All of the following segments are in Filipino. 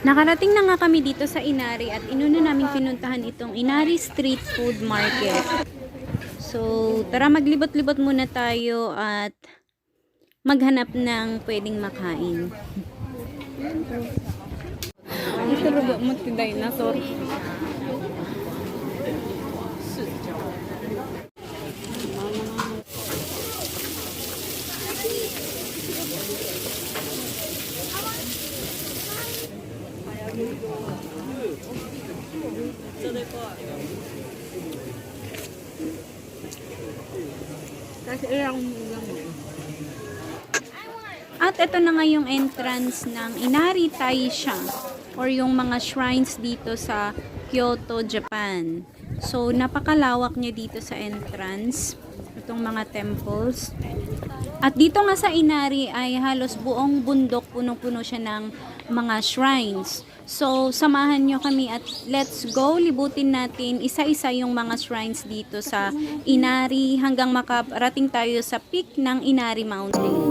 Nakarating na nga kami dito sa Inari at inuna namin pinuntahan itong Inari Street Food Market. So, tara maglibot-libot muna tayo at maghanap ng pwedeng makain. Ito lubo mo ti dinosaur. Kasi ilang lang. At ito na nga yung entrance ng Inari Taisha or yung mga shrines dito sa Kyoto, Japan. So, napakalawak niya dito sa entrance. Itong mga temples. At dito nga sa Inari ay halos buong bundok, punong-puno siya ng mga shrines. So, samahan nyo kami at let's go. Libutin natin isa-isa yung mga shrines dito sa Inari hanggang makarating tayo sa peak ng Inari Mountain.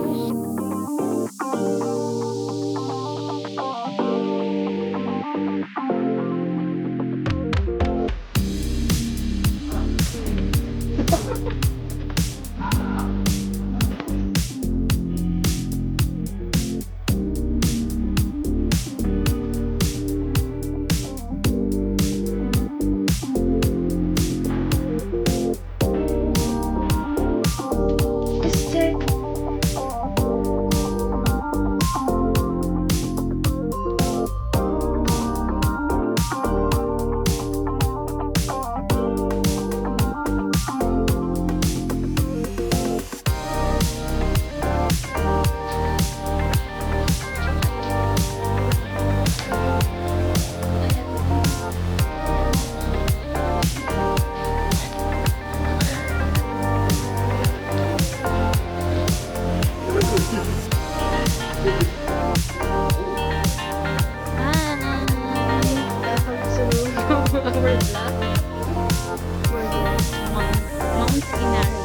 Mount Inari.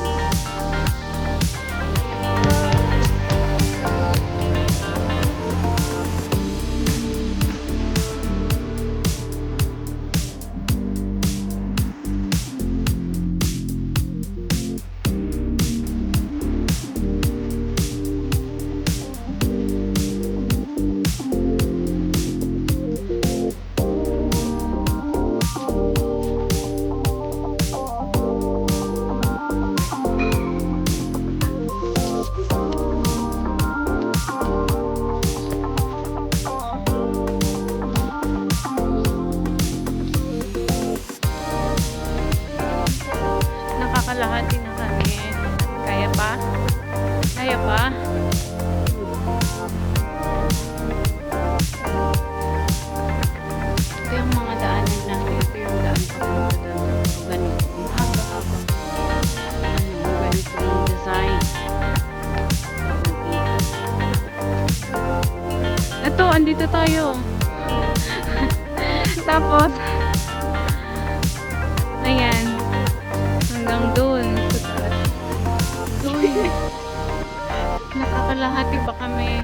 Nakakalahati na kami. Kaya pa? Kaya pa? Ito yung mga daanan namin. Ito yung daan papunta doon. Ganito. Ang haba-haba. Ganito yung design. Ito, andito tayo. Tapos, ayan. Hanggang doon. Doon. Nakakalahati pa kami.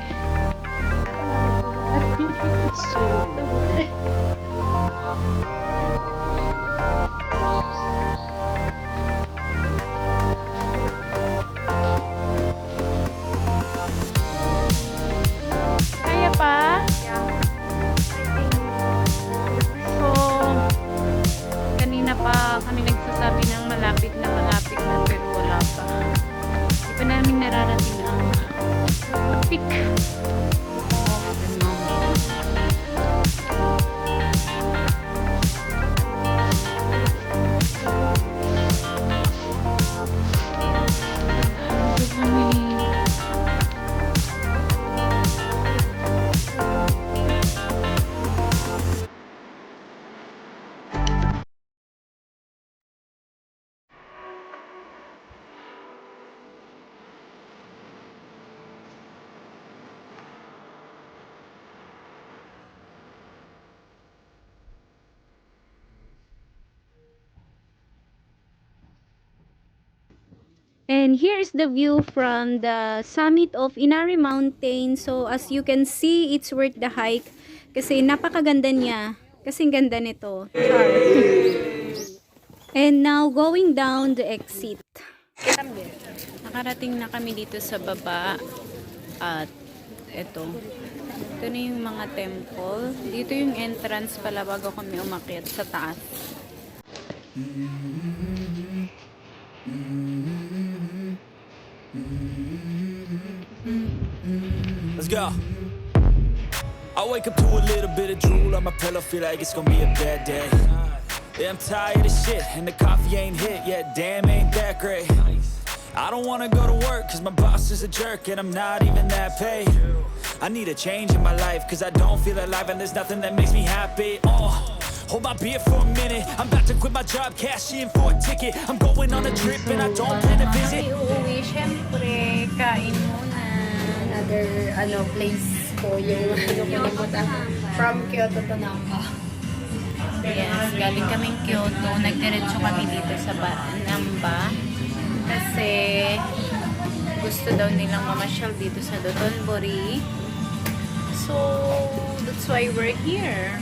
Kaya pa? So, kanina pa kami nagsasabi ng malapit na pero wala pa. Di pa namin nararating ang peak of the mountain. And here is the view from the summit of Inari Mountain. So as you can see, it's worth the hike kasi napakaganda niya. Kasing ganda nito. Char. And now going down the exit. Nakarating na kami dito sa baba at ito na yung mga temple. Dito yung entrance pala bago kami umakyat sa taas. Let's go. I wake up to a little bit of drool on my pillow, feel like it's gonna be a bad day. Yeah, I'm tired of shit, and the coffee ain't hit yet, damn, ain't that great. I don't wanna go to work, cause my boss is a jerk, and I'm not even that paid. I need a change in my life, cause I don't feel alive, and there's nothing that makes me happy. Hold my beer for a minute, I'm about to quit my job, cash in for a ticket. I'm going on a trip, and I don't plan to visit. Uuwi, syempre, kain muna. Another place po yung kinimutan from Kyoto to Namba. Yes, galing kaming Kyoto. Nagdiretso kami dito sa Namba. Kasi gusto daw nilang mamasyal dito sa Dotonbori. So, that's why we're here.